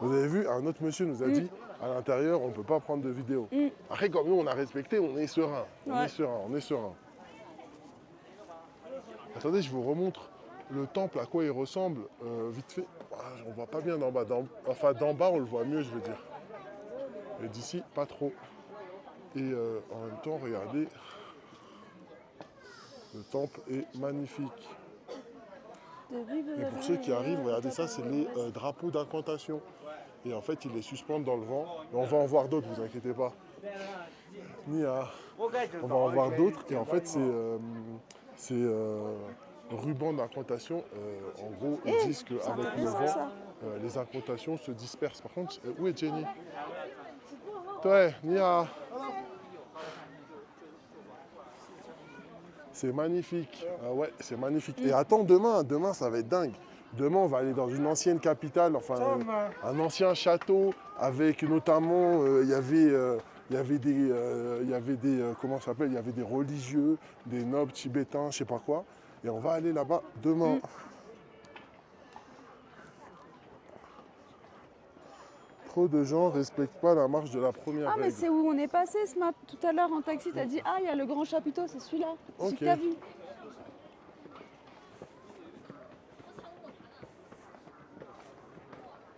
Vous avez vu, un autre monsieur nous a dit, à l'intérieur, on ne peut pas prendre de vidéo. Après, comme nous, on a respecté, on est serein. On est serein, on est serein. Attendez, je vous remontre le temple, à quoi il ressemble, vite fait. Ah, on voit pas bien d'en bas. Enfin, d'en bas, on le voit mieux, je veux dire. Et d'ici, pas trop. Et en même temps, regardez, le temple est magnifique. Et pour ceux qui arrivent, regardez ça, c'est les drapeaux d'incantation. Et en fait, ils les suspendent dans le vent. Et on va en voir d'autres, vous inquiétez pas. On va en voir d'autres. Et en fait, c'est ruban d'incantation. En gros, ils disent qu'avec le vent, les incantations se dispersent. Par contre, où est Jenny? Toi, Nia. C'est magnifique. Ah ouais, c'est magnifique. Et attends, demain, ça va être dingue. Demain, on va aller dans une ancienne capitale, enfin, un ancien château, avec notamment, il y avait des, comment ça s'appelle, il y avait des religieux, des nobles tibétains, je sais pas quoi. Et on va aller là-bas demain. Trop de gens respectent pas la marche de la première règle. Mais c'est où on est passé tout à l'heure en taxi. T'as dit, il y a le grand chapiteau, c'est celui-là. C'est celui que t'as vu.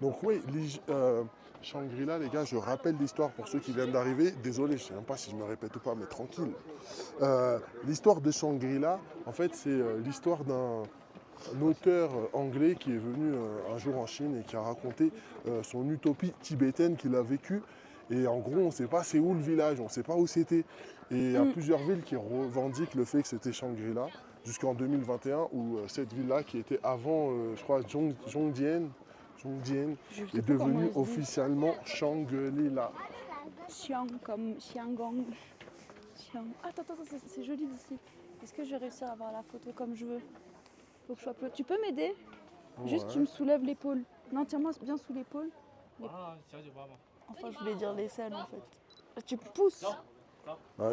Donc oui, Shangri-La, les gars, je rappelle l'histoire pour ceux qui viennent d'arriver. Désolé, je ne sais même pas si je me répète ou pas, mais tranquille. L'histoire de Shangri-La, en fait, c'est l'histoire d'un auteur anglais qui est venu un jour en Chine et qui a raconté son utopie tibétaine qu'il a vécue. Et en gros, on ne sait pas c'est où le village, on ne sait pas où c'était. Et il y a plusieurs villes qui revendiquent le fait que c'était Shangri-La, jusqu'en 2021, où cette ville-là, qui était avant, je crois, Zhongjian, est devenue officiellement Shangri-La. Xiang comme Xiangong. Attends, c'est joli d'ici. Est-ce que je vais réussir à avoir la photo comme je veux? Faut que je sois plus... Tu peux m'aider? Juste, tu me soulèves l'épaule. Non, tiens-moi bien sous l'épaule. Enfin, je voulais dire l'aisselle en fait. Tu me pousses.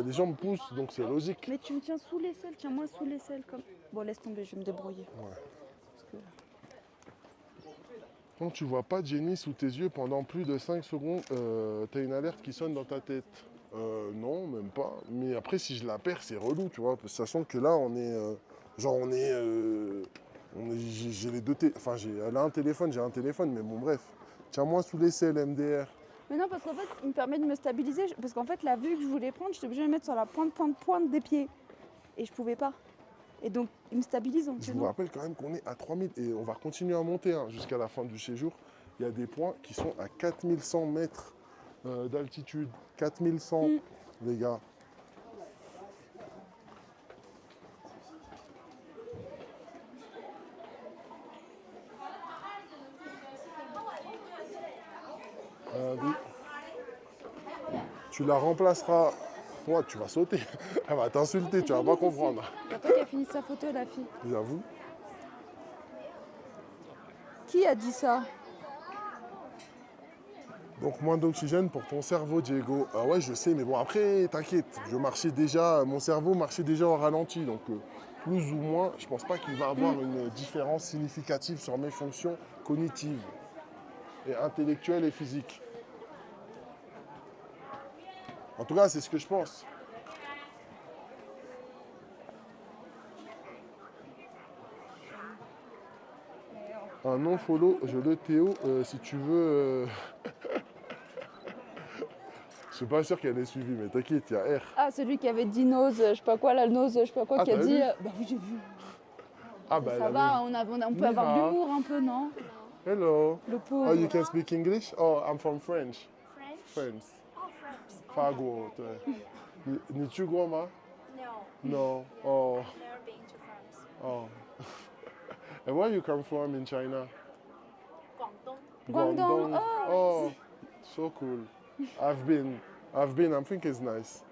Les gens me poussent, donc c'est logique. Mais tu me tiens sous l'aisselle, tiens-moi sous l'aisselle. Comme... Bon, laisse tomber, je vais me débrouiller. Parce que... Quand tu vois pas Jenny sous tes yeux pendant plus de 5 secondes, t'as une alerte qui sonne dans ta tête. Non, même pas. Mais après, si je la perds, c'est relou, tu vois. Sachant que là, on est... j'ai les deux... Enfin, elle a un téléphone, j'ai un téléphone, mais bon, bref. Tiens-moi sous l'aisselle, MDR. Mais non, parce qu'en fait, il me permet de me stabiliser. Parce qu'en fait, la vue que je voulais prendre, j'étais obligée de me mettre sur la pointe des pieds. Et je pouvais pas. Et donc, il me stabilise. Je vous rappelle quand même qu'on est à 3000 et on va continuer à monter jusqu'à la fin du séjour. Il y a des points qui sont à 4100 mètres d'altitude. 4100, les gars. Oui. Tu la remplaceras. Ouais, tu vas sauter. Elle va t'insulter, tu vas pas comprendre. Il y a toi qui a fini sa photo, la fille. J'avoue. Qui a dit ça? Donc moins d'oxygène pour ton cerveau, Diego. Ah ouais, je sais, mais bon, après, t'inquiète. Mon cerveau marchait déjà au ralenti, donc plus ou moins, je pense pas qu'il va avoir une différence significative sur mes fonctions cognitives et intellectuelles et physiques. En tout cas, c'est ce que je pense. Un non-follow, je le Théo, si tu veux... Je suis pas sûr qu'elle ait suivi, mais t'inquiète, il y a R. Ah, celui qui avait dit nose, je sais pas quoi, la nose, je sais pas quoi, qui a dit... Bah oui, j'ai vu. Ah bah ça va, on peut avoir de l'humour un peu, non? Hello. Le pauvre. Oh, you can speak English? Oh, I'm from French. French? France. Oh, French. Fargo. Ni-tu Goma? No, No. Oh. never been to France. Oh. And where you come from in China? Guangdong. Guangdong. Oh, so cool. I've been. I think it's nice.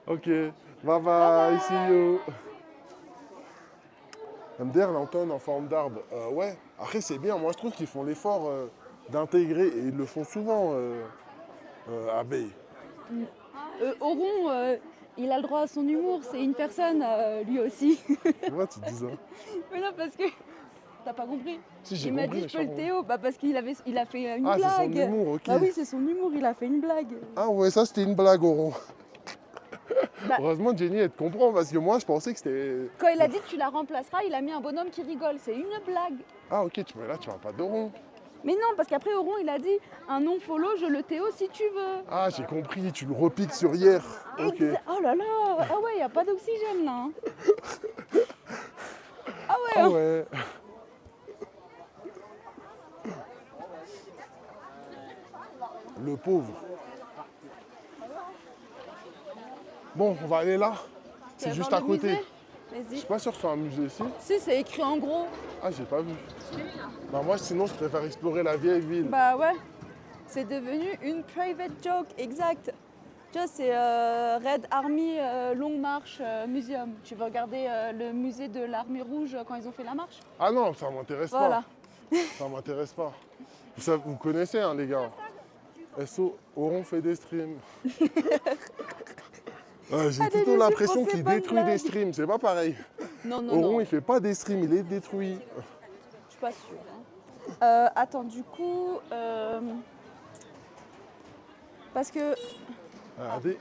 Thank you. Ok. Bye bye. See you. MDR l'entonne en forme d'arbre. Ouais. Après, c'est bien. Moi, je trouve qu'ils font l'effort d'intégrer, et ils le font souvent, Abbé. Oron, il a le droit à son humour, c'est une personne, lui aussi. Pourquoi tu dis ça? Mais non, parce que T'as pas compris? Si, j'ai Il m'a compris, dit mais je peux le pas Théo. Bah parce qu'il a fait une Ah, c'est son blague. humour, ok. Bah oui, c'est son humour, il a fait une blague. Ah ouais, ça c'était une blague, Oron. Bah- Heureusement, Jenny, elle te comprend parce que moi, je pensais que c'était. Quand il a dit tu la remplaceras, il a mis un bonhomme qui rigole. C'est une blague. Ah ok, mais là, tu parles pas d'Oron. Mais non, parce qu'après Oron, il a dit un non follow, je le Théo si tu veux. Ah, j'ai compris, tu le repiques sur hier. Ok. Oh là là. Ah ouais, y a pas d'oxygène là. Hein. Ah ouais. Ah Hein. ouais. Le pauvre. Bon, on va aller là. Tu C'est vas juste voir à le côté. musée Je Vas-y. suis pas sûr que ce soit un musée ici. Si, c'est écrit en gros. Ah, j'ai pas vu. Bah moi, sinon, je préfère explorer la vieille ville. Bah ouais. C'est devenu une private joke, exact. Tu vois, c'est Red Army Long March Museum. Tu veux regarder le musée de l'armée rouge quand ils ont fait la marche? Ah non, ça m'intéresse Voilà. pas. Ça m'intéresse pas. Vous connaissez, hein, les gars. SO, Oron fait des streams. J'ai Allez, plutôt Lucie, l'impression pour ces qu'il bonnes détruit des blagues. streams, c'est pas pareil. Non, non, Oron, non. il fait pas des streams, il est détruit. Je suis pas sûre. Hein. Attends, du coup... parce que Regardez.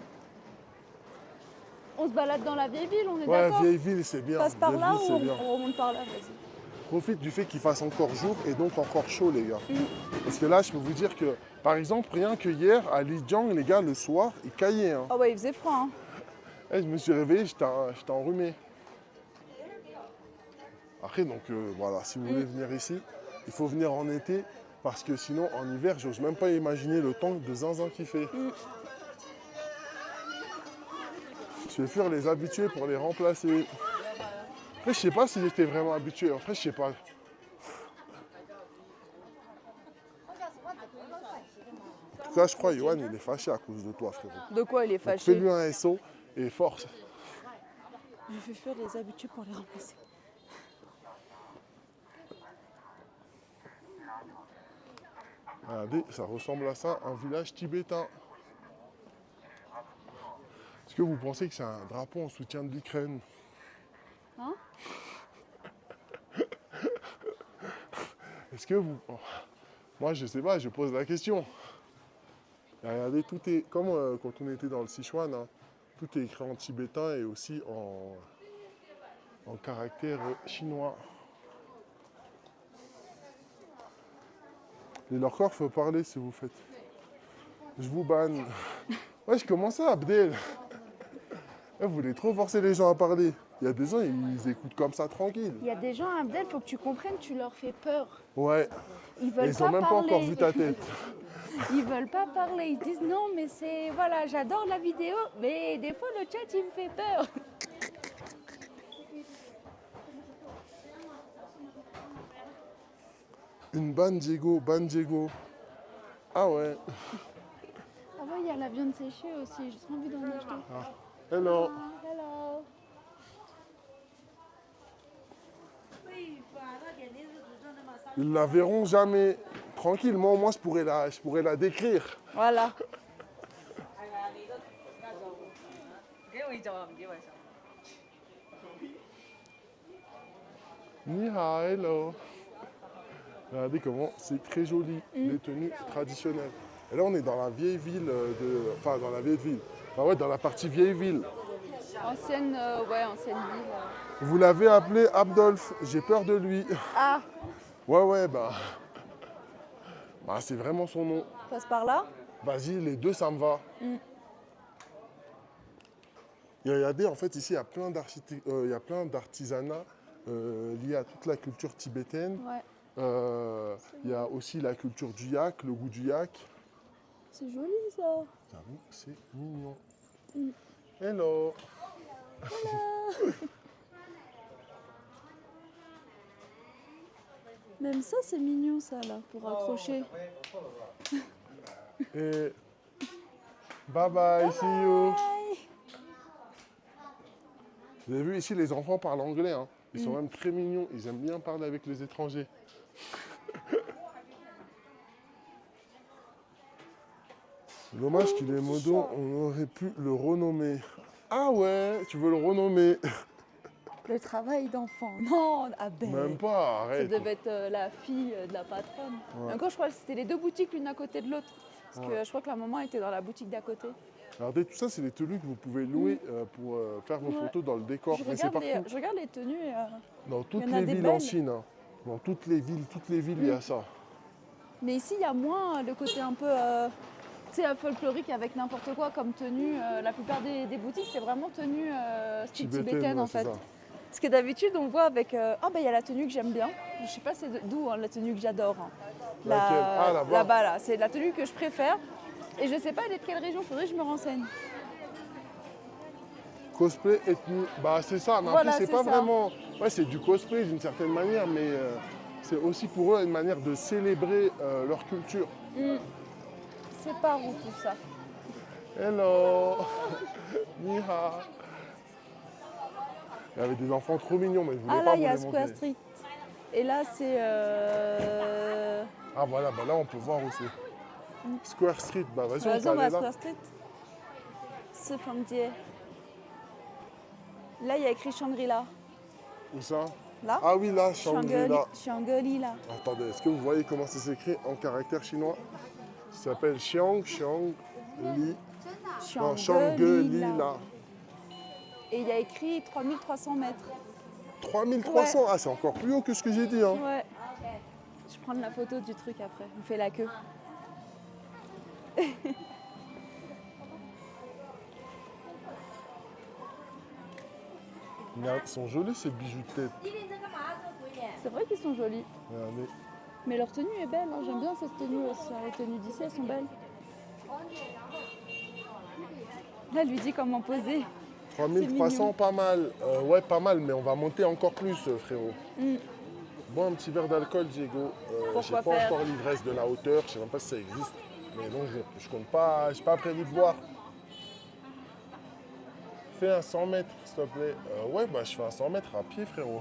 on se balade dans la vieille ville, on est Ouais, d'accord? vieille ville, c'est bien. Passe par Vieille là ville, ou c'est on, bien. on remonte par là? Vas-y. Profite du fait qu'il fasse encore jour et donc encore chaud, les gars. Mm. Parce que là, je peux vous dire que, par exemple, rien que hier, à Lijiang, les gars, le soir, il caillait. Hein. Ah ouais, il faisait froid. Hein. Je me suis réveillé, j'étais enrhumé. Après, donc voilà, si vous voulez venir ici, il faut venir en été parce que sinon, en hiver, j'ose même pas imaginer le temps de zinzin qu'il fait. Je vais fuir les habitués pour les remplacer. Après, je sais pas si j'étais vraiment habitué. Après, je sais pas. En tout cas, je crois Yohan, il est fâché à cause de toi, frérot. De quoi il est Donc, fâché? fais-lui un SO et force. Je fais fuir les habitués pour les remplacer. Regardez, ça ressemble à ça, un village tibétain. Est-ce que vous pensez que c'est un drapeau en soutien de l'Ukraine? Hein? Est-ce que vous... oh, moi, je sais pas, je pose la question. Et regardez, tout est comme quand on était dans le Sichuan, hein, tout est écrit en tibétain et aussi en caractère chinois. Et leur corps, faut parler si vous faites. Je vous banne. Ouais, je commence à Abdel. Vous voulez trop forcer les gens à parler. Il y a des gens, ils écoutent comme ça tranquille. Il y a des gens, Abdel, faut que tu comprennes, tu leur fais peur. Ouais. Ils veulent Ils pas ont même pas parler. encore vu ta tête. Ils veulent pas parler. Ils se disent non, mais c'est voilà, j'adore la vidéo, mais des fois le chat il me fait peur. Une Bandiego. Ah ouais. Ah ouais, il y a la viande séchée aussi. J'ai trop envie d'en acheter. Hello. Ah, hello. Ils la verront jamais. Tranquille, moi au moins je pourrais la décrire. Voilà. Ni hao, hello. Regardez comment c'est très joli, les tenues traditionnelles. Et là on est dans la vieille ville Enfin dans la vieille ville. Enfin ouais, dans la partie vieille ville. Ancienne, ancienne ville. Vous l'avez appelé Abdolf, j'ai peur de lui. Ah, Ouais, bah c'est vraiment son nom. passe par là. Vas-y, les deux, ça me va. Et regardez, en fait, ici, il y a plein d'artisanats liés à toute la culture tibétaine. Ouais. Il y a aussi la culture du yak, le goût du yak. C'est joli ça. J'avoue, c'est mignon. Hello. Même ça, c'est mignon ça là, pour accrocher. Et bye bye, see you. Vous avez vu ici, les enfants parlent anglais. Hein. Ils sont même très mignons. Ils aiment bien parler avec les étrangers. Dommage qu'il est modo, on aurait pu le renommer. Ah ouais, tu veux le renommer? Le travail d'enfant. Non, ah ben. Même pas, Ça arrête. devait être la fille de la patronne. Ouais. Encore, je crois que c'était les deux boutiques l'une à côté de l'autre. Parce que Ouais. je crois que la maman était dans la boutique d'à côté. Regardez, tout ça, c'est des tenues que vous pouvez louer pour faire vos Ouais. photos dans le décor. Je Mais c'est regarde, partout. je regarde les tenues. Dans toutes il y en a les des villes belles. en Chine. Hein. Dans toutes les villes, il y a ça. Mais ici, il y a moins le côté un peu tu sais, folklorique avec n'importe quoi comme tenue. La plupart des boutiques, c'est vraiment tenue style tibétaine ouais, en c'est fait. ça. Parce que d'habitude, on voit avec. Ah, ben il y a la tenue que j'aime bien. Je sais pas c'est d'où hein, la tenue que j'adore. Hein. Laquelle? Ah, là-bas. Là-bas, là. C'est la tenue que je préfère. Et je sais pas elle est de quelle région, faudrait que je me renseigne. Cosplay, ethnie, bah c'est ça, mais Voilà, après c'est c'est pas ça. vraiment... Ouais, c'est du cosplay d'une certaine manière, mais c'est aussi pour eux une manière de célébrer leur culture. C'est par où tout ça? Hello Ni hao. Il y avait des enfants trop mignons, mais je voulais Ah pas là, vous il y a les Square montrer. Street. Et là, c'est. Ah voilà, bah là on peut voir aussi. Square Street, bah vas-y on peut Vas-y, on va à aller là. Square Street. C'est Fandier. Là, il y a écrit Shangri-La. Où ça? Là? Ah oui, là, Shangri-La. Shangri-La. Attendez, est-ce que vous voyez comment ça s'écrit en caractère chinois? Ça s'appelle Shang-Li. Non, Shangri-La. Et il y a écrit 3300 mètres. 3300, Ouais. ah c'est encore plus haut que ce que j'ai dit. Hein. Ouais. Je prends la photo du truc après. On fait la queue. Ils sont jolis ces bijoux de tête. C'est vrai qu'ils sont jolis. Regardez. Mais leur tenue est belle. Hein. J'aime bien cette tenue aussi. Les tenues d'ici, elles sont belles. Là, elle lui dit comment poser. 3300, mignon. pas mal. Ouais, pas mal, mais on va monter encore plus, frérot. Mm. Bois un petit verre d'alcool, Diego. J'ai Pourquoi pas faire encore l'ivresse de la hauteur, je sais même pas si ça existe. Mais donc, je compte pas, j'ai pas prévu de boire. Fais un 100 mètres, s'il te plaît. Ouais, bah je fais un 100 mètres à pied, frérot.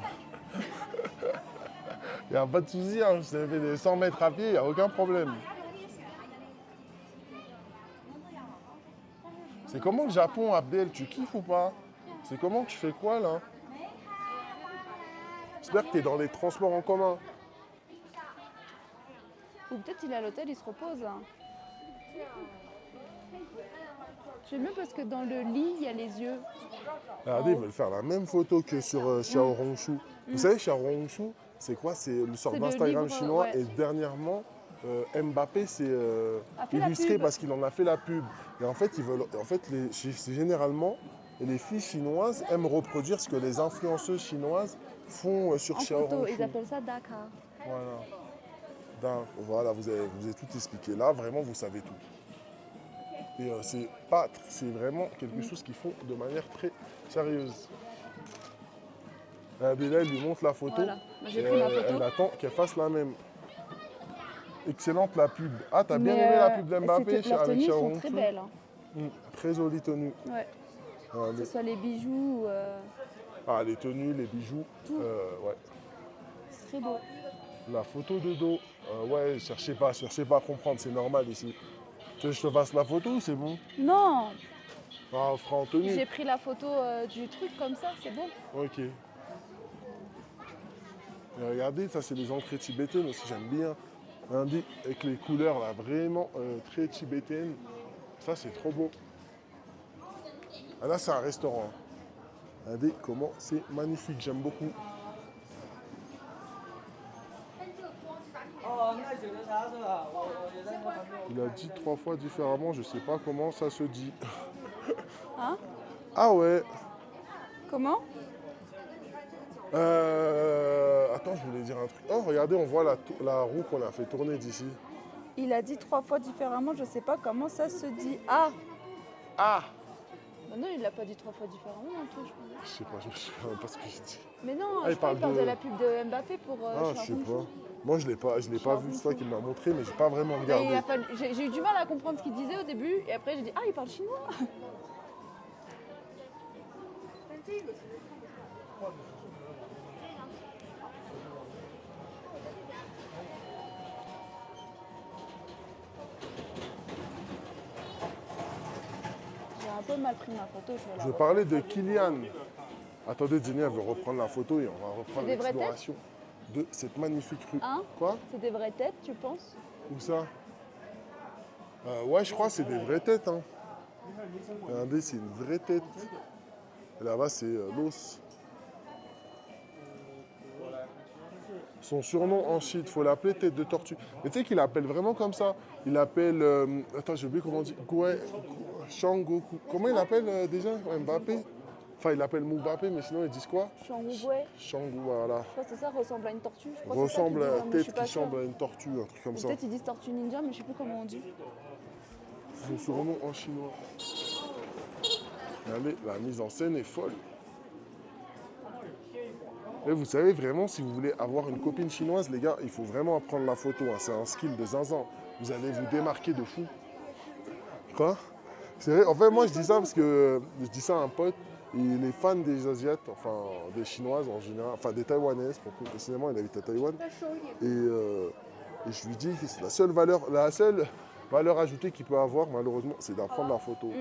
Y a pas de souci, hein. Je t'ai fait des 100 mètres à pied, y a aucun problème. C'est comment le Japon, Abdel? Tu kiffes ou pas? C'est comment? Tu fais quoi, là? J'espère que t'es dans les transports en commun. Ou peut-être il est à l'hôtel, il se repose. Hein. J'aime mieux parce que dans le lit, il y a les yeux. Regardez, ils veulent faire la même photo que sur Xiao Hongshu. Vous savez, Xiao Hongshu, c'est quoi? C'est le sort C'est le d'Instagram livre, chinois. ouais. Et dernièrement, Mbappé s'est A fait la illustré pub. parce qu'il en a fait la pub. Et en fait, ils veulent, en fait c'est généralement, les filles chinoises aiment reproduire ce que les influenceuses chinoises font sur En Xiao photo, Hongshu. ils appellent ça Dakar. Voilà. Voilà, vous avez tout expliqué. Là, vraiment, vous savez tout. Et c'est vraiment quelque chose qu'ils font de manière très sérieuse. Regardez, là, elle lui montre la photo. Voilà. Moi, j'ai Et, pris ma photo. elle attend qu'elle fasse la même. Excellente la pub. Ah, t'as bien Mais, aimé la pub d'Mbappé leurs avec tenues Xiao sont très Hongshu? belles. Hein. Très jolie tenue. Ouais. Regardez. Que ce soit les bijoux, Ah, les tenues, les bijoux. Ouais. c'est très beau. La photo de dos. Ouais, cherchez pas à comprendre, c'est normal ici. Tu veux que je te fasse la photo ou c'est bon? Non, Ah, on fera en tenue. j'ai pris la photo du truc comme ça, c'est bon. Ok. Et regardez, ça c'est les entrées tibétaines aussi, j'aime bien. Regardez, avec les couleurs là, vraiment très tibétaines. Ça c'est trop beau. Ah, là c'est un restaurant. Regardez comment c'est magnifique, j'aime beaucoup. Il a dit 3 fois différemment, je sais pas comment ça se dit. Hein? Ah ouais. Comment? Attends, je voulais dire un truc. Oh, regardez, on voit la roue qu'on a fait tourner d'ici. Il a dit 3 fois différemment, je sais pas comment ça se dit. Ah! Ah! Bah non, il l'a pas dit 3 fois différemment non plus, je crois. Je sais pas, je me souviens même pas ce que j'ai dit. Mais non, Ah, je crois qu'il parle de- de la pub de Mbappé pour Ah, je sais Xiao Hongshu. pas. Moi, je l'ai pas vu, c'est toi qui me l'as montré, mais j'ai pas vraiment Mais regardé. j'ai eu du mal à comprendre ce qu'il disait au début, et après j'ai dit ah, il parle chinois. J'ai un peu mal pris ma photo, je vais la Je refaire. parlais de Kylian. Attendez, Jenny, elle veut reprendre la photo et on va reprendre C'est des vraies l'exploration de cette magnifique rue. Hein? Quoi? C'est des vraies têtes, tu penses? Où ça? Ouais, je crois que c'est des vraies têtes. Hein. Regardez, c'est une vraie tête. Et là-bas, c'est l'os. Son surnom en shit, il faut l'appeler tête de tortue. Mais tu sais qu'il l'appelle vraiment comme ça. Il l'appelle. Attends, j'ai oublié comment on dit. Shangoku. Comment il l'appelle déjà? Mbappé? Enfin, il l'appelle Mbappé, mais sinon ils disent quoi? Shangugwe. Shangou, voilà. Je crois que c'est ça, ressemble à une tortue. Je crois que c'est ça Ressemble qu'ils à disent, hein, mais je tête suis pas qui sûre. ressemble à une tortue, un truc comme Ou ça. peut-être ils disent tortue ninja, mais je sais plus comment on dit. Son surnom en chinois. Regardez, la mise en scène est folle. Et vous savez vraiment, si vous voulez avoir une copine chinoise, les gars, il faut vraiment apprendre la photo. Hein. C'est un skill de zinzin. Vous allez vous démarquer de fou. Quoi? C'est vrai. En fait, moi, je dis ça parce que je dis ça à un pote. Il est fan des Asiates, enfin des Chinoises en général, enfin des Taïwanaises, pour plus précisément, il habite à Taïwan. Et je lui dis que c'est la seule valeur ajoutée qu'il peut avoir, malheureusement, c'est d'apprendre la photo.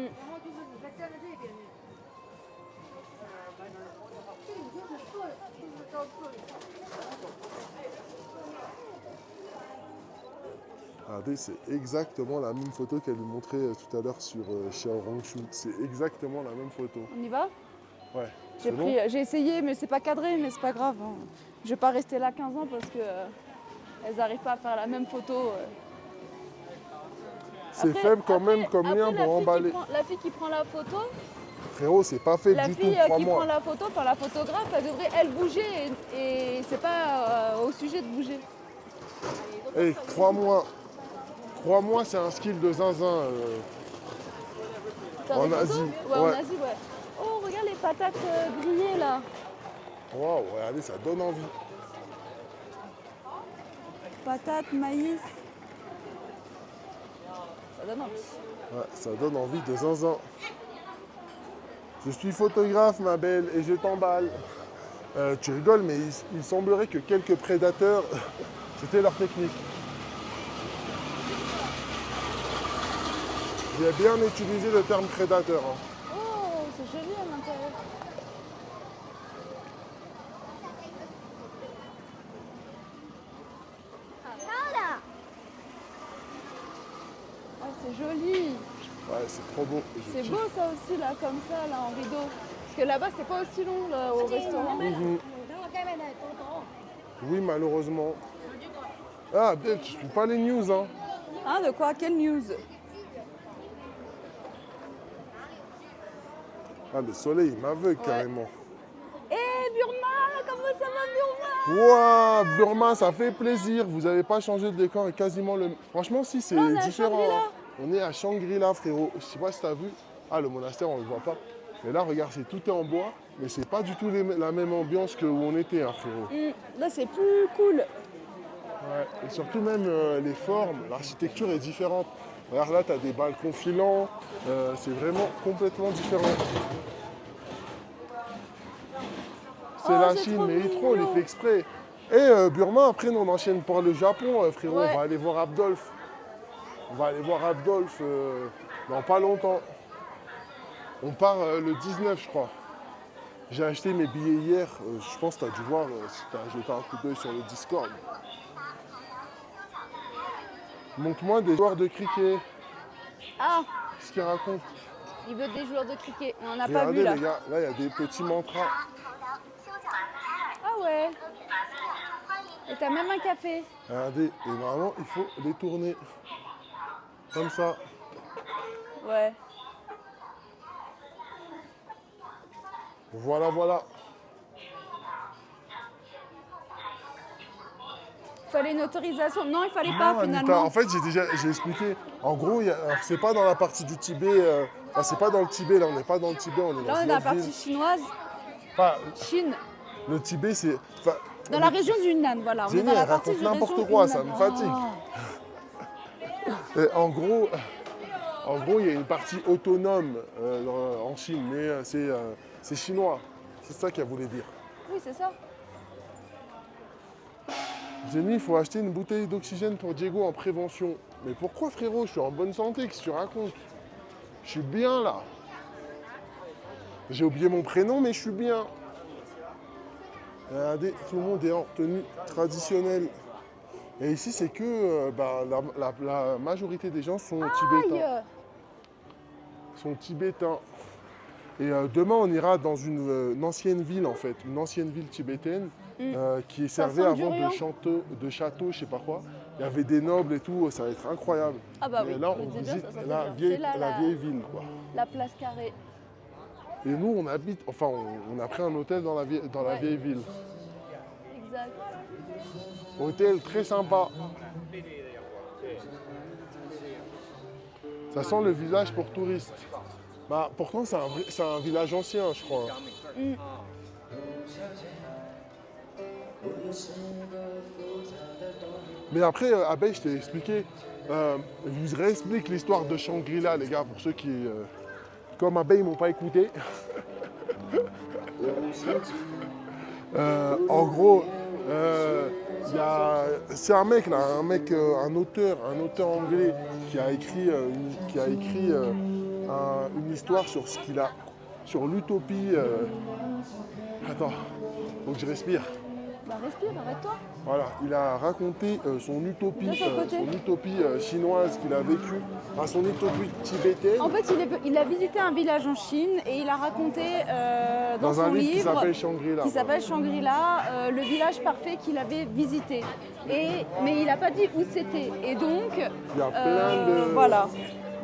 Regardez, c'est exactement la même photo qu'elle lui montrait tout à l'heure sur Xiaohongshu. C'est exactement la même photo. On y va? Ouais. J'ai essayé, mais c'est pas cadré, mais c'est pas grave. Hein. Je vais pas rester là 15 ans parce que elles n'arrivent pas à faire la même photo. C'est Après- faible quand même après- comme lien après, pour emballer. La fille qui prend la photo, Frérot, c'est pas fait la du tout, fille qui prend crois-moi. la photo, enfin la photographe, elle devrait elle bouger et c'est pas au sujet de bouger. Eh, crois-moi. Crois-moi, c'est un skill de zinzin. Faire En des photos? Asie, Ouais, en ouais. Asie, ouais. Oh, regarde les patates grillées là. Waouh, regardez, ça donne envie. Patates, maïs. Ça donne envie. Ouais, ça donne envie de zinzin. Je suis photographe, ma belle, et je t'emballe. Tu rigoles, mais il semblerait que quelques prédateurs, c'était leur technique. J'ai bien utilisé le terme prédateur. Hein. Oh, c'est joli à l'intérieur. Oh, c'est joli. Ouais, c'est trop beau. Je C'est kiffe. beau ça aussi là, comme ça, là, en rideau. Parce que là-bas, c'était pas aussi long là, au restaurant. Mhm. Oui, malheureusement. Ah, peut-être, je suis pas les news, hein. Hein, de quoi? Quelle news? Ah, le soleil, il m'aveugle Ouais. carrément. Eh, Burma, comment ça va, Burma? Ouah, Burma, ça fait plaisir. Vous n'avez pas changé de décor et quasiment le. Franchement, si, c'est Là, on est à différent. Shangri-La. Hein. On est à Shangri-La, frérot. Je sais pas si tu as vu. Ah, le monastère, on ne le voit pas. Mais là, regarde, tout est en bois. Mais c'est pas du tout la même ambiance que où on était, hein, frérot. Là, c'est plus cool. Ouais. Et surtout, même les formes, l'architecture est différente. Regarde, là, tu as des balcons filants. C'est vraiment complètement différent. C'est Oh, la c'est Chine, trop mais il est trop, il mignon. fait exprès. Et Burma, après, nous, on enchaîne par le Japon, frérot. Ouais. On va aller voir Abdolf. On va aller voir Abdolf dans pas longtemps. On part le 19, je crois. J'ai acheté mes billets hier. Je pense que tu as dû voir si tu as jeté un coup d'œil sur le Discord. Montre-moi des joueurs de cricket. Ah, Qu'est-ce qu'ils racontent? il veut des joueurs de cricket. On n'en a pas Regardez, vu là. les gars, là, il y a des petits mantras. Ah ouais. Et t'as même un café. Regardez, et normalement, il faut les tourner. Comme ça. Ouais. Voilà, voilà. Fallait une autorisation. Non, il fallait pas Non, Anita, finalement. en fait, j'ai expliqué. En gros, c'est pas dans la partie du Tibet. Enfin, c'est pas dans le Tibet, là. On n'est pas dans le Tibet, on est Là, on dans est une dans la autre partie ville. chinoise, Enfin, Chine. le Tibet, c'est. Enfin, Dans la région du Yunnan, voilà. On est Zénie, dans la elle partie raconte de n'importe région quoi, Yunnan. ça me fatigue. Et en gros, il y a une partie autonome en Chine, mais c'est chinois. C'est ça qu'elle voulait dire. Oui, c'est ça. Jenny, il faut acheter une bouteille d'oxygène pour Diego en prévention. Mais pourquoi, frérot? Je suis en bonne santé, qu'est-ce que tu racontes? Je suis bien là. J'ai oublié mon prénom, mais je suis bien. Regardez, tout le monde est en tenue traditionnelle. Et ici, c'est que la majorité des gens sont tibétains. Aïe. Sont tibétains. Et demain, on ira dans une ancienne ville, en fait, une ancienne ville tibétaine qui servait sent du avant rien. de château, je sais pas quoi. Il y avait des nobles et tout, ça va être incroyable. Ah bah Et oui, là, je on me disais bien, visite ça sentait la bien. vieille, C'est là, la vieille ville, quoi. la place carrée. Et nous, on habite, enfin, on a pris un hôtel dans la Ouais. vieille ville. Exact. Hôtel très sympa. Ça sent le village pour touristes. Bah, pourtant, c'est un village ancien, je crois. Mais après, Abeille, je t'ai expliqué. Je vous réexplique l'histoire de Shangri-La, les gars, pour ceux qui, comme Abeille, m'ont pas écouté. En gros, c'est un mec là, un auteur anglais qui a écrit, une histoire sur sur l'utopie. Attends, faut que je respire. Bah respire, arrête-toi. Voilà, il a raconté son utopie, De son côté. Chinoise qu'il a vécue, son utopie tibétaine, En fait, il a visité un village en Chine et il a raconté dans dans un son livre qui livre s'appelle Shangri-La. qui s'appelle Shangri-La, le village parfait qu'il avait visité. Mais il n'a pas dit où c'était. Et donc, Il y a plein de, voilà.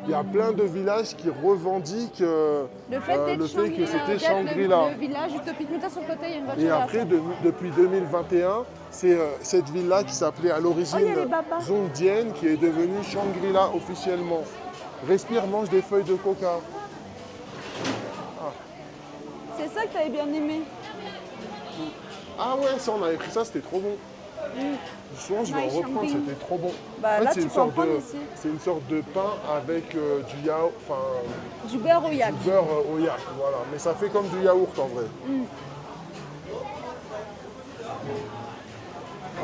il y a plein de villages qui revendiquent Le fait d'être le fait que c'était d'être Shangri-La. le village utopique. Mets-toi sur le côté, il y a une voiture. Et derrière après, toi. depuis 2021, c'est cette ville-là qui s'appelait à Oh, il l'origine y a les babas. Zhongdian, qui est devenue Shangri-La officiellement. Respire, mange des feuilles de coca. C'est ça que tu avais bien aimé. Ah ouais, ça, on avait pris ça, c'était trop bon. Souvent, je vais en Nice reprendre, champagne. c'était trop bon. Bah, là, tu peux en prendre ici. c'est une sorte de pain avec du yaourt, enfin Du beurre au yak. du beurre au yak, voilà. Mais ça fait comme du yaourt en vrai.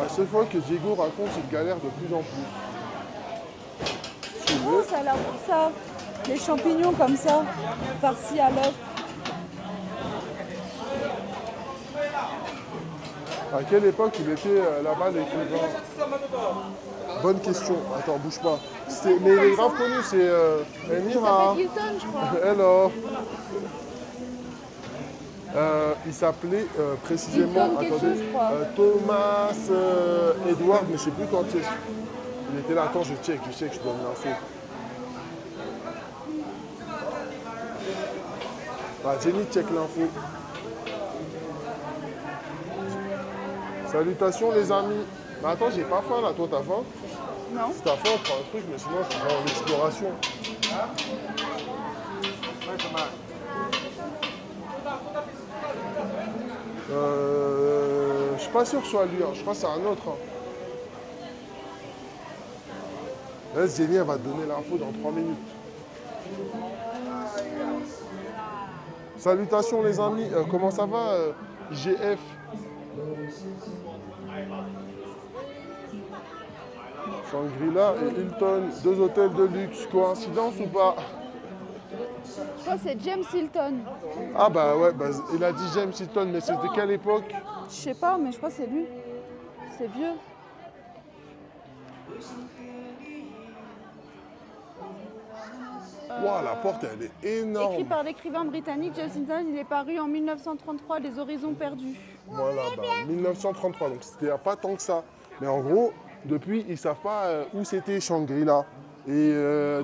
À chaque fois que Diego raconte, il galère de plus en plus. Si tu Oh, veux, ça a l'air bon ça. Les champignons comme ça, farcis à l'œuf. à quelle époque il était là-bas l'écrivain? Bonne question. Attends, bouge pas. Mais il est grave connu, c'est Il Emira. s'appelle Hilton, je crois. Hello. Il s'appelait précisément, Hilton quelque attendez, chose, je crois. Thomas Edward, mais je sais plus quand c'est. Il était là, attends, je check, je donne l'info. Ah, Jenny check l'info. Salutations les amis. Mais attends, j'ai pas faim là, toi t'as faim? Non. Si t'as faim, on prend un truc, mais sinon je vais en exploration. Je suis pas sûr que ce soit lui, hein. Je crois que c'est un autre. Hein. Laisse Jenny, elle va te donner l'info dans 3 minutes. Salutations les amis, comment ça va GF? Shangri-La et Hilton, 2 hôtels de luxe, coïncidence ou pas? Je crois que c'est James Hilton. Ah bah ouais, bah, il a dit James Hilton, mais c'était quelle époque? Je sais pas, mais je crois que c'est lui. C'est vieux. Waouh, la porte elle est énorme. Écrit par l'écrivain britannique James Hilton, il est paru en 1933, Les Horizons perdus. Voilà, bah, 1933, donc c'était il n'y a pas tant que ça. Mais en gros, depuis, ils ne savent pas où c'était Shangri-La. Et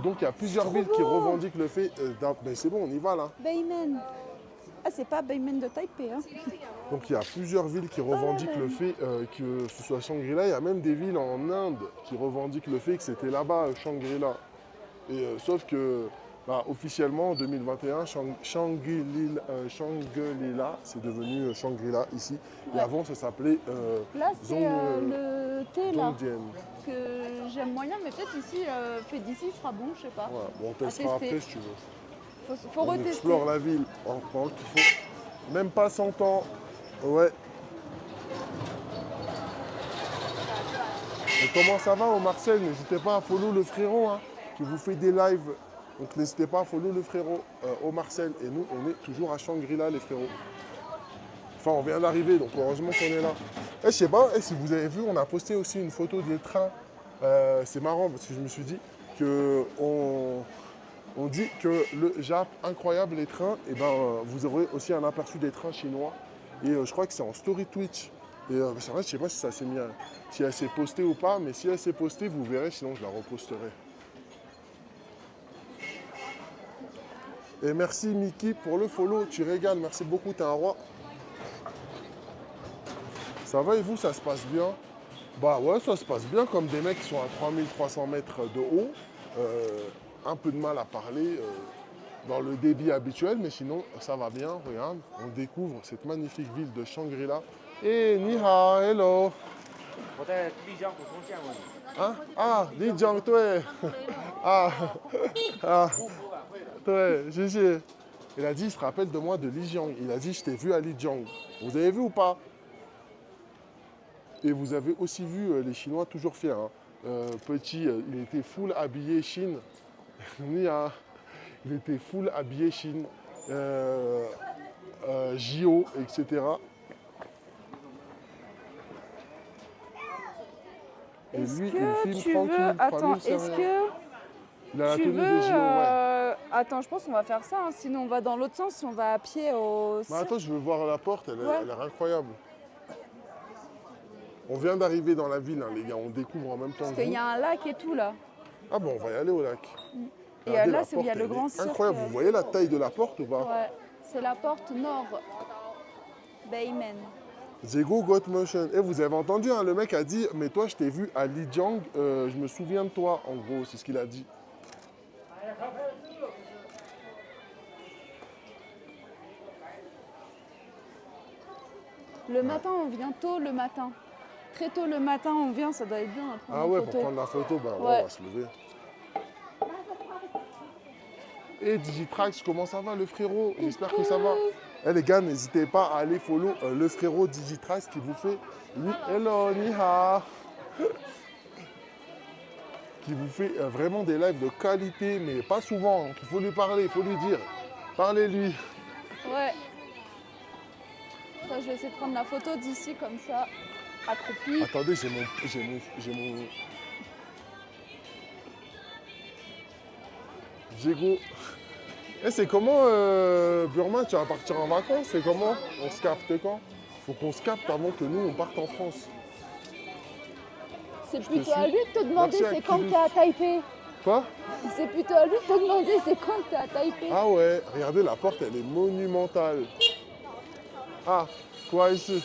donc il y a plusieurs villes qui beau. revendiquent le fait ben c'est bon, on y va là. Bayman. Ah, c'est pas Bayman de Taipei, hein. Donc il y a plusieurs villes qui revendiquent le fait que ce soit Shangri-La. Il y a même des villes en Inde qui revendiquent le fait que c'était là-bas Shangri-La. Et sauf que bah, officiellement en 2021, Shangri-La, c'est devenu Shangri-La ici. Et Ouais. avant ça s'appelait Là, c'est le thé, là, Zhongdian. que j'aime moyen, mais peut-être ici, fait d'ici, sera bon, je sais pas. Voilà. Bon, on À testera tester. après si tu veux. Faut On retester. explore la ville en pendant qu'il faut. Même pas 100 ans. Ouais. Et comment ça va au Marcel? N'hésitez pas à follow le frérot hein, qui vous fait des lives. Donc n'hésitez pas à follow le frérot au Marcel. Et nous, on est toujours à Shangri-La les frérots. Enfin, on vient d'arriver, donc heureusement qu'on est là. Et je sais pas, si vous avez vu, on a posté aussi une photo des trains. C'est marrant parce que je me suis dit que on dit que le Jap, incroyable les trains, et ben vous aurez aussi un aperçu des trains chinois. Et je crois que c'est en story Twitch. Et c'est vrai, je sais pas si ça s'est mis, si elle s'est postée ou pas, mais si elle s'est postée, vous verrez, sinon je la reposterai. Et merci Mickey pour le follow, tu régales, merci beaucoup, t'es un roi. Ça va et vous, ça se passe bien? Bah ouais, ça se passe bien, comme des mecs qui sont à 3300 mètres de haut. Un peu de mal à parler dans le débit habituel, mais sinon ça va bien, regarde. On découvre cette magnifique ville de Shangri-La. Et ni hao, hello. 我在丽江普通见过你。 Hein? Ah, Li Jiang, 对. Ah, ah, 对, GG. Il a dit, il se rappelle de moi de Lijiang. Il a dit, je t'ai vu à Lijiang. Vous avez vu ou pas? Et vous avez aussi vu les Chinois toujours fiers. Hein. Petit, il était full habillé Chine. Nia, il était full habillé Chine. JO, etc. Et Est-ce lui, que il filme tu tranquille. veux... Attends, tranquille, c'est est-ce rien. que Il a la tu tenue veux... des JO, ouais. Attends, je pense qu'on va faire ça, hein, sinon on va dans l'autre sens, on va à pied au... Mais attends, je veux voir la porte, elle Ouais. a l'air incroyable. On vient d'arriver dans la ville, hein, les gars, on découvre en même temps Parce que qu'il vous. y a un lac et tout, là. Ah bon, on va y aller au lac. Et Regardez, là, la c'est où il y a porte, le elle grand est cirque. incroyable, vous voyez la taille de la porte ou pas? Ouais, c'est la porte nord. Baymen. Zego got motion. Et vous avez entendu, hein, le mec a dit, mais toi, je t'ai vu à Lijiang, je me souviens de toi, en gros, c'est ce qu'il a dit. Le matin, on vient tôt le matin. Très tôt le matin, on vient, ça doit être bien à prendre Ah une ouais, photo. pour prendre la photo, bah ouais, Ouais. on va se lever. Et Digitrax, comment ça va le frérot? J'espère que ça va. Eh les gars, n'hésitez pas à aller follow le frérot Digitrax qui vous fait hello, ni hao. Qui vous fait vraiment des lives de qualité, mais pas souvent. Donc il faut lui parler, il faut lui dire. Parlez-lui. Ouais. Ça, je vais essayer de prendre la photo d'ici comme ça, accroupi. Attendez, j'ai mon... Diego. Eh, c'est comment, Burma, tu vas partir en vacances? C'est comment? On se capte quand? Faut qu'on se capte avant que nous, on parte en France. C'est te plutôt à suis. lui de te demander Merci, c'est quand que Akilus. t'es à Taipei. Quoi? C'est plutôt à lui de te demander c'est quand que t'es à Taipei. Ah ouais, regardez, la porte, elle est monumentale. Ah, quoi ici?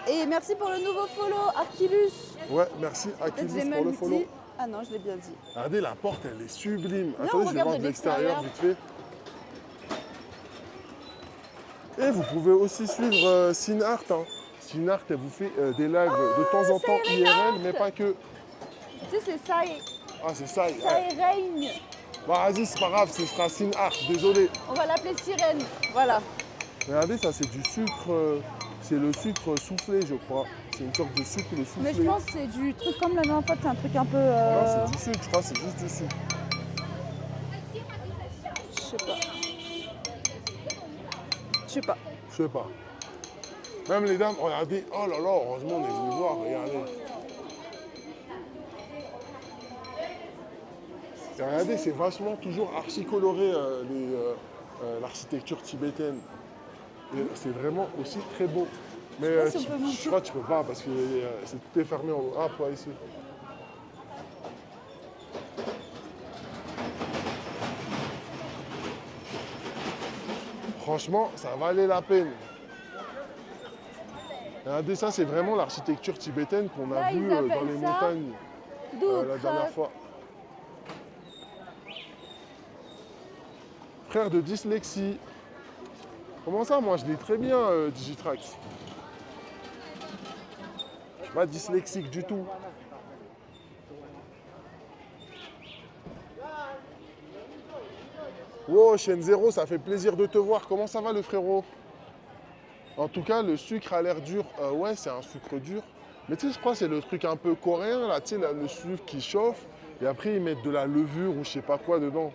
Et merci pour le nouveau follow, Archilus. Ouais, merci Peut-être Akilus je l'ai pour le même follow. dit. Ah non, je l'ai bien dit. Regardez, la porte, elle est sublime. Viens, Attendez, on je vais voir regarde de de l'extérieur l'extérieur. vite fait. Et vous pouvez aussi suivre Sinart. Hein. Sinart, elle vous fait des lives de temps en temps IRL, mais pas que. Tu sais, c'est ça et Ah, c'est ça. ça et règne. Bah, vas-y, c'est pas grave, ce sera Sinart, désolé. On va l'appeler sirène. Voilà. Regardez, ça, c'est du sucre. C'est le sucre soufflé, je crois. C'est une sorte de sucre soufflé. Mais je pense que c'est du truc comme la dernière fois, c'est un truc un peu. Non, c'est du sucre, je crois, c'est juste du sucre. Je sais pas. Je sais pas. Je sais pas. Même les dames, regardez. Oh là là, heureusement, on est venu voir, regardez. Et regardez, c'est vachement toujours archi coloré l'architecture tibétaine. Et c'est vraiment aussi très beau. Mais sais pas si on peut monter. je crois que tu peux pas parce que tout est fermé en haut. Ah, pas ici. Franchement, ça valait la peine. Regardez, ça, c'est vraiment l'architecture tibétaine qu'on a Là, vue ils dans appellent les ça montagnes la dernière D'autres. fois. Frère de dyslexie. Comment ça, moi, je lis très bien Digitrax. Je suis pas dyslexique du tout. Wow, chaîne zéro, ça fait plaisir de te voir. Comment ça va, le frérot? En tout cas, le sucre a l'air dur. Ouais, c'est un sucre dur. Mais tu sais, je crois que c'est le truc un peu coréen, là, tu sais, le sucre qui chauffe. Et après, ils mettent de la levure ou je sais pas quoi dedans.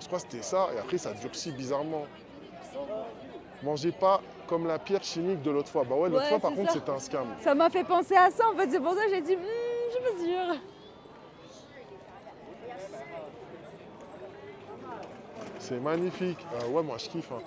Je crois que c'était ça, et après ça durcit bizarrement. Mangez pas comme la pierre chimique de l'autre fois. Bah ouais, l'autre Ouais, fois par c'est contre ça. c'était un scam. Ça m'a fait penser à ça en fait, c'est pour ça que j'ai dit, je suis pas sûre. C'est magnifique. Ouais, moi je kiffe. Hein.